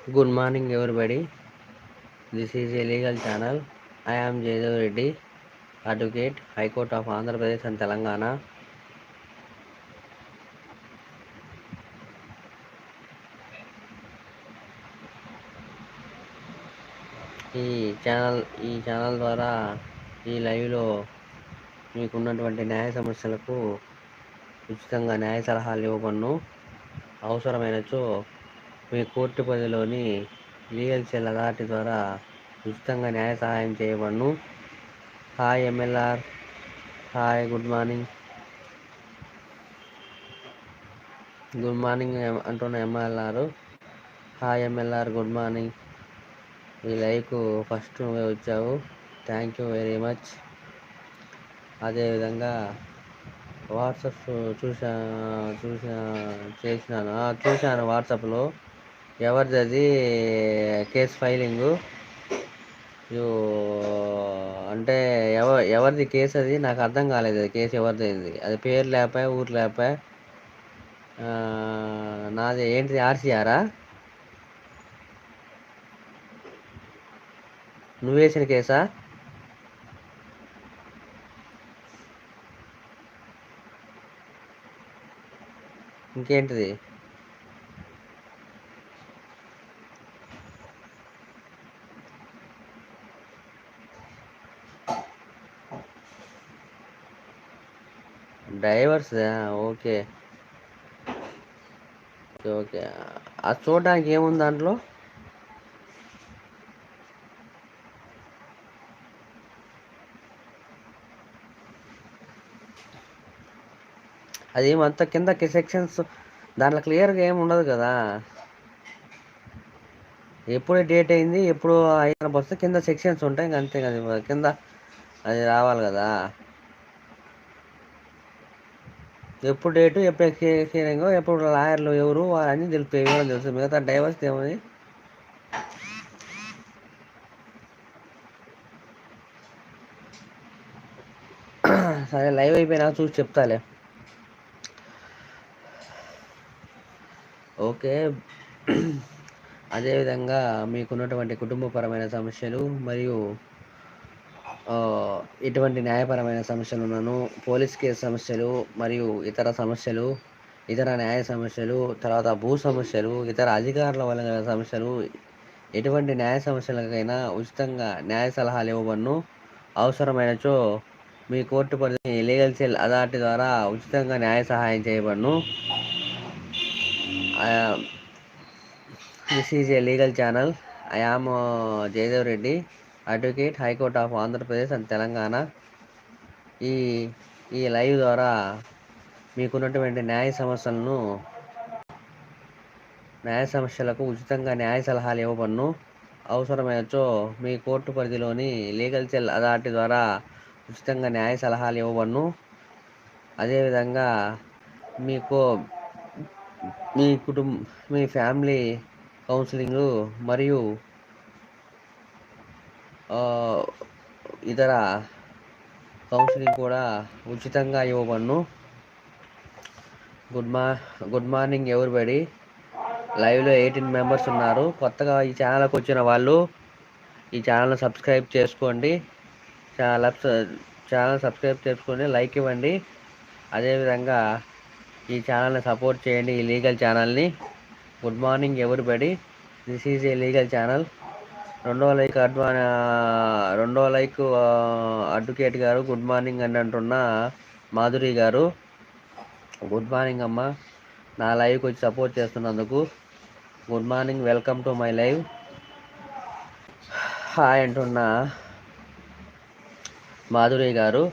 Good morning, everybody. This is a legal channel. I am Jaydev Reddy, Advocate, High Court of Andhra Pradesh and Telangana. ఈ channel ద్వారా ఈ లైవ్లో మీకున్నటువంటి న్యాయ సమస్యలకు ఉచితంగా న్యాయ సలహాలు ఇవ్వబడును. అవసరమైనచో మీ కోర్టు పరిధిలోని లీగల్ సెల్ అథారిటీ ద్వారా ఉచితంగా న్యాయ సహాయం చేయబడును. Hi MLR, hi good morning అంటున్న MLR. Hi MLR, good morning. ఈ లైవ్కు ఫస్ట్ నువ్వే వచ్చావు, థ్యాంక్ యూ వెరీ మచ్. అదేవిధంగా వాట్సాప్ చూశాను వాట్సాప్లో. ఎవరిది అది కేసు ఫైలింగు? అంటే ఎవరిది కేసు? అది నాకు అర్థం కాలేదు. అది కేసు ఎవరిది? అది పేరు లేపాయి, ఊరు లేపాయి. నాది ఏంటిది? RCRా? నువ్వు వేసిన కేసా? ఇంకేంటిది? డైవర్స్దా? Okay okay. అది చూడడానికి ఏముంది దాంట్లో? అది ఏమంతా కింద సెక్షన్స్ దాంట్లో క్లియర్గా ఏమి ఉండదు కదా. ఎప్పుడు డేట్ అయింది, ఎప్పుడు అయిన వస్తే కింద సెక్షన్స్ ఉంటాయి, ఇంక అంతే కదా. కింద అది రావాలి కదా, ఎప్పుడు డేటు, ఎప్పుడు హియరింగ్, ఎప్పుడు లాయర్లు ఎవరు అన్నీ తెలిపే వివరం తెలుసు. మిగతా డైవర్స్ ఏమని? సరే, లైవ్ అయిపోయినా చూసి చెప్తాలే. ఓకే. అదేవిధంగా మీకున్నటువంటి కుటుంబపరమైన సమస్యలు మరియు ఎటువంటి న్యాయపరమైన సమస్యలున్నాను, పోలీస్ కేసు సమస్యలు మరియు ఇతర సమస్యలు, ఇతర న్యాయ సమస్యలు, తర్వాత భూ సమస్యలు, ఇతర అధికారుల వల్ల గల సమస్యలు, ఎటువంటి న్యాయ సమస్యలకైనా ఉచితంగా న్యాయ సలహాలు ఇవ్వబడును. అవసరమైనచో మీ కోర్టు పరిధి లీగల్ సెల్ అథారిటీ ద్వారా ఉచితంగా న్యాయ సహాయం చేయబడును. This is a legal channel. I am Jayadev Reddy, advocate, high court of Andhra Pradesh and Telangana. ఈ లైవ్ ద్వారా మీకున్నటువంటి న్యాయ సమస్యలకు ఉచితంగా న్యాయ సలహాలు ఇవ్వబడును. అవసరమైనచో మీ కోర్టు పరిధిలోని లీగల్ సెల్ అథారిటీ ద్వారా ఉచితంగా న్యాయ సలహాలు ఇవ్వబడును. అదేవిధంగా మీకు మీ ఫ్యామిలీ కౌన్సిలింగ్ మరియు ఇతర కౌన్సిలింగ్ కూడా ఉచితంగా ఇవ్వబడును. Good morning everybody. లైవ్లో 18 మెంబర్స్ ఉన్నారు. కొత్తగా ఈ ఛానల్కి వచ్చిన వాళ్ళు ఈ ఛానల్ని సబ్స్క్రైబ్ చేసుకోండి. ఛానల్ సబ్స్క్రైబ్ చేసుకొని లైక్ ఇవ్వండి. అదేవిధంగా ఈ ఛానల్ని సపోర్ట్ చేయండి, ఈ లీగల్ ఛానల్ని. Good morning everybody. This is a legal channel. రెండో లైక్ అడ్వకేట్ గారు గుడ్ మార్నింగ్ అని అంటున్న మాధురి గారు, గుడ్ మార్నింగ్ అమ్మ. నా లైవ్కి వచ్చి సపోర్ట్ చేస్తున్నందుకు good morning, welcome to my live. Hi అంటున్న మాధురి గారు.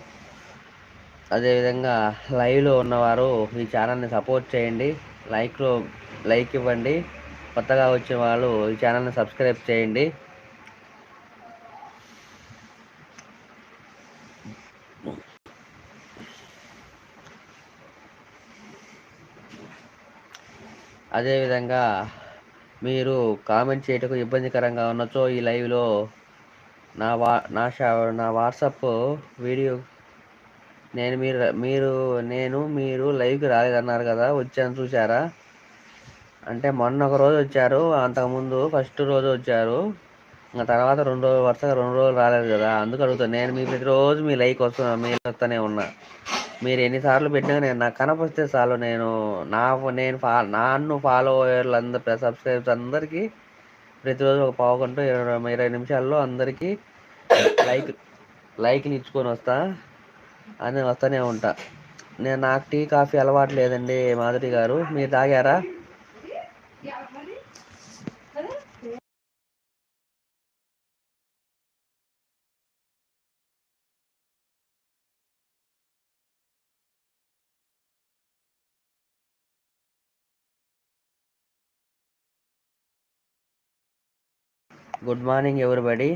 అదేవిధంగా లైవ్లో ఉన్నవారు ఈ ఛానల్ని సపోర్ట్ చేయండి, లైక్ ఇవ్వండి. కొత్తగా వచ్చిన వాళ్ళు ఈ ఛానల్ని సబ్స్క్రైబ్ చేయండి. అదేవిధంగా మీరు కామెంట్ చేయటకు ఇబ్బందికరంగా ఉన్నచో ఈ లైవ్లో నా వాట్సాప్ వీడియో మీరు లైవ్కి రాలేదన్నారు కదా, వచ్చాను చూసారా? అంటే మొన్న ఒక రోజు వచ్చారు, అంతకుముందు ఫస్ట్ రోజు వచ్చారు, ఇంకా తర్వాత 2 రోజులు వరుసగా 2 రోజులు రాలేదు కదా, అందుకు అడుగుతాను. నేను మీ ప్రతిరోజు మీ లైక్ వస్తున్నా, మీ వస్తూనే ఉన్నా. మీరు ఎన్నిసార్లు పెట్టినా నేను నాకు కనపరిస్తే చాలు. నేను నా నేను నన్ను ఫాలోవర్లు అందరు సబ్స్క్రైబర్స్ అందరికీ ప్రతిరోజు ఒక పావు గంట 20 నిమిషాల్లో అందరికీ లైక్ లైక్లు ఇచ్చుకొని వస్తా అని వస్తూనే ఉంటా. నాకు టీ కాఫీ అలవాటు లేదండి మాధురి గారు, మీరు తాగారా? Good morning everybody.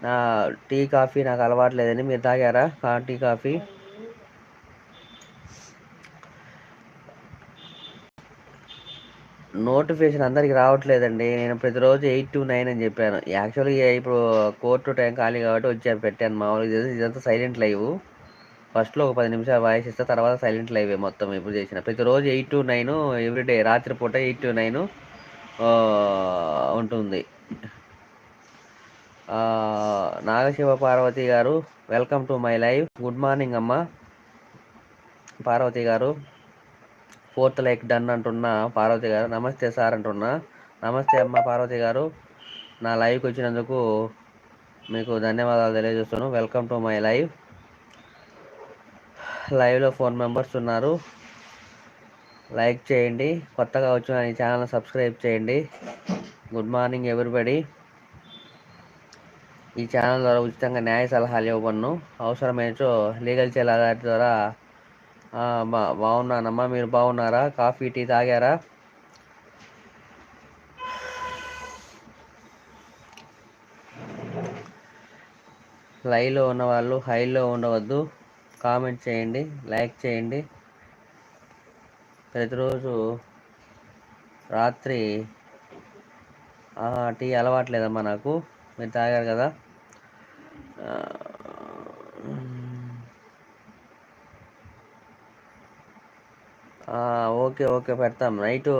నా టీ కాఫీ నాకు అలవాటు లేదండి, మీరు తాగారా టీ కాఫీ? నోటిఫికేషన్ అందరికి రావట్లేదండి. నేను ప్రతిరోజు 8 to 9 అని చెప్పాను. యాక్చువల్గా ఇప్పుడు కోర్టు టైం ఖాళీ కాబట్టి వచ్చాను, పెట్టాను. మామూలుగా ఇదంతా సైలెంట్ లైవ్. ఫస్ట్లో ఒక 10 నిమిషాలు వాయిస్ ఇస్తా, తర్వాత సైలెంట్ లైవ్ మొత్తం ఎప్పుడు చేసిన. ప్రతిరోజు 8 to 9 ఎవ్రీడే, రాత్రిపూట 8 to 9 ఉంటుంది. నాగశివ పార్వతి గారు, welcome to my live. Good morning అమ్మ పార్వతి గారు. 4th లైక్ డన్ అంటున్నా పార్వతి గారు. నమస్తే సార్ అంటున్నా. నమస్తే అమ్మ పార్వతి గారు. నా లైవ్కి వచ్చినందుకు మీకు ధన్యవాదాలు తెలియజేస్తున్నాను. Welcome to my live. లైవ్లో 4 మెంబర్స్ ఉన్నారు. లైక్ చేయండి, కొత్తగా వచ్చిన ఈ ఛానల్ సబ్స్క్రైబ్ చేయండి. Good morning everybody. ఈ ఛానల్ ద్వారా ఉచితంగా న్యాయ సలహాలు ఇవ్వబడును. అవసరమైనచో లీగల్ సెల్ అథారిటీ ద్వారా. బాగున్నానమ్మా, మీరు బాగున్నారా? కాఫీ టీ తాగారా? లైవ్లో ఉన్న వాళ్ళు హైలో ఉండవద్దు, కామెంట్ చేయండి, లైక్ చేయండి. ప్రతిరోజు రాత్రి టీ అలవాట్లేదమ్మా నాకు, మీరు తాగారు కదా. ఓకే ఓకే, పెడతాం. నైటు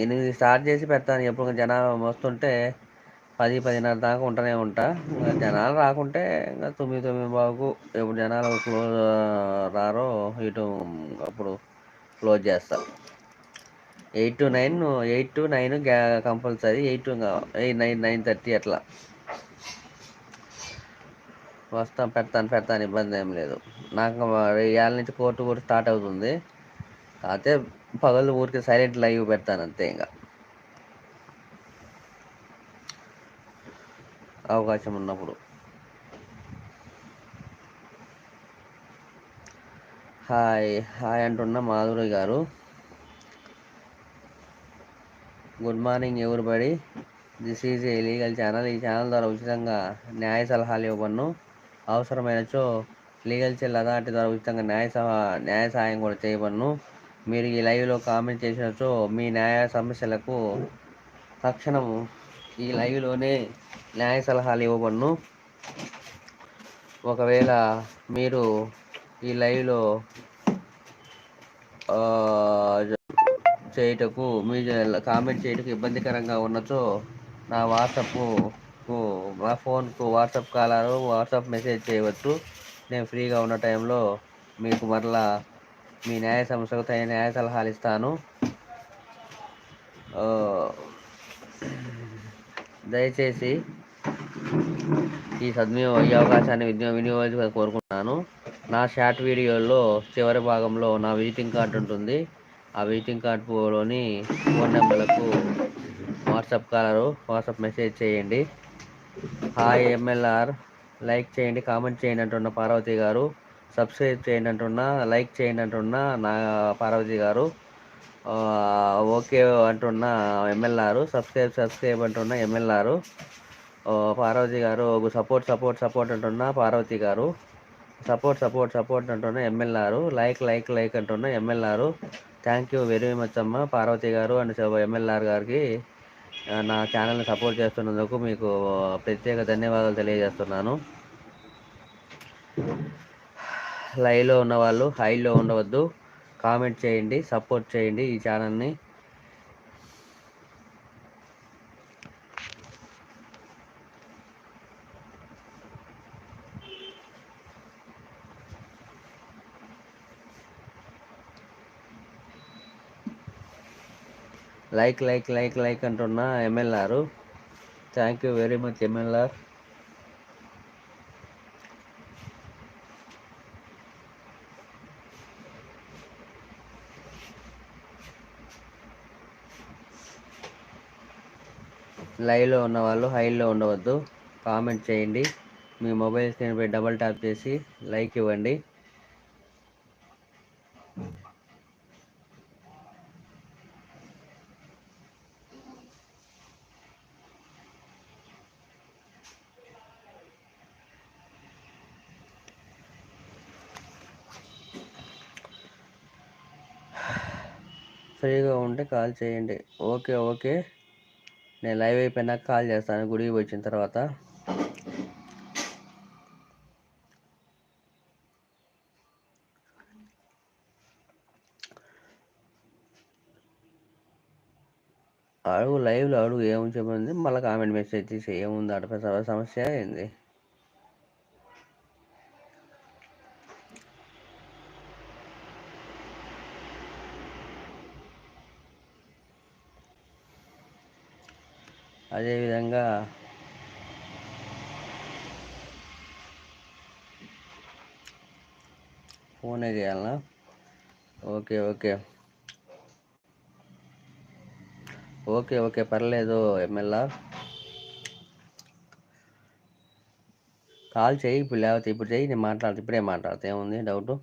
8 స్టార్ట్ చేసి పెడతాను. ఎప్పుడు జనాలు వస్తుంటే 10-10:30 దాకా ఉంటూనే ఉంటా. జనాలు రాకుంటే ఇంకా 9-9:15 ఎప్పుడు జనాలు క్లోజ్ రారో ఇటు అప్పుడు క్లోజ్ చేస్తా. 8 to 9 కంపల్సరీ. 8 to 9:30 అట్లా వస్తాం. పెడతాను, ఇబ్బంది ఏం లేదు. నాకు ఇవాళ నుంచి కోర్టు కూడా స్టార్ట్ అవుతుంది. కాకపోతే పగలు ఊరికి సైలెంట్ లైవ్ పెడతాను అంతే. ఇంకా అవకాశం ఉన్నప్పుడు. హాయ్ అంటున్న మాధురి గారు. Good morning everybody. This is a legal channel. ఈ ఛానల్ ద్వారా ఉచితంగా న్యాయ సలహాలు ఇవ్వబడును. అవసరమైనచో లీగల్ సెల్ అథారిటీ ద్వారా ఉచితంగా న్యాయ సహాయం కూడా చేయబడును. మీరు ఈ లైవ్లో కామెంట్ చేసినచో మీ న్యాయ సమస్యలకు తక్షణం ఈ లైవ్లోనే న్యాయ సలహాలు ఇవ్వబడును. ఒకవేళ మీరు ఈ లైవ్లో చేయుటకు మీ కామెంట్ చేయటకు ఇబ్బందికరంగా ఉన్నచో నా ఫోన్కు వాట్సాప్ కాలరు, వాట్సాప్ మెసేజ్ చేయవచ్చు. నేను ఫ్రీగా ఉన్న టైంలో మీకు మరలా మీ న్యాయ సమస్యకు తగిన న్యాయ సలహాలు ఇస్తాను. దయచేసి ఈ అవకాశాన్ని వినియోగించుకొని కోరుకుంటున్నాను. నా షార్ట్ వీడియోలో చివరి భాగంలో నా విజిటింగ్ కార్డు ఉంటుంది. ఆ విజిటింగ్ కార్డులోని ఫోన్ నెంబర్లకు వాట్సాప్ కాలరు, వాట్సాప్ మెసేజ్ చేయండి. హాయ్ ఎంఎల్ఆర్, లైక్ చేయండి, కామెంట్ చేయండి అంటున్న పార్వతి గారు. సబ్స్క్రైబ్ చేయండి అంటున్నా, లైక్ చేయండి అంటున్నా నా పార్వతి గారు. ఓకే అంటున్న ఎంఎల్ఆర్, సబ్స్క్రైబ్ అంటున్న ఎంఎల్ఆర్. పార్వతి గారు సపోర్ట్ అంటున్న పార్వతి గారు. సపోర్ట్ అంటున్న ఎంఎల్ఆర్. లైక్ అంటున్న MLR. Thank you very much అమ్మ పార్వతి గారు అండ్ ఎంఎల్ఆర్ గారికి నా ఛానల్ని సపోర్ట్ చేస్తున్నందుకు మీకు ప్రత్యేక ధన్యవాదాలు తెలియజేస్తున్నాను. లైవ్లో ఉన్నవాళ్ళు హైలో ఉండవద్దు, కామెంట్ చేయండి, సపోర్ట్ చేయండి ఈ ఛానల్ని. లైక్ అంటున్నా MLR. Thank you very much MLR. లైవ్లో ఉన్న వాళ్ళు హైలో ఉండవద్దు, కామెంట్ చేయండి. మీ మొబైల్ స్క్రీన్పై డబల్ ట్యాప్ చేసి లైక్ ఇవ్వండి. ఫ్రీగా ఉంటే కాల్ చేయండి. ఓకే, నేను లైవ్ అయిపోయినాక కాల్ చేస్తాను, గుడికి వచ్చిన తర్వాత. అడుగు, లైవ్లో అడుగు ఏముంది చెప్పండి, మళ్ళీ కామెంట్ మెసేజ్ తీసి ఏముంది అక్కడ సమస్య ఏంది. అదేవిధంగా ఫోనే చేయాలనా? ఓకే పర్లేదు ఎంఎల్ఆర్. కాల్ చేయి ఇప్పుడు, లేకపోతే ఇప్పుడు చేయి, నేను ఇప్పుడే మాట్లాడతా, ఏముంది డౌట్.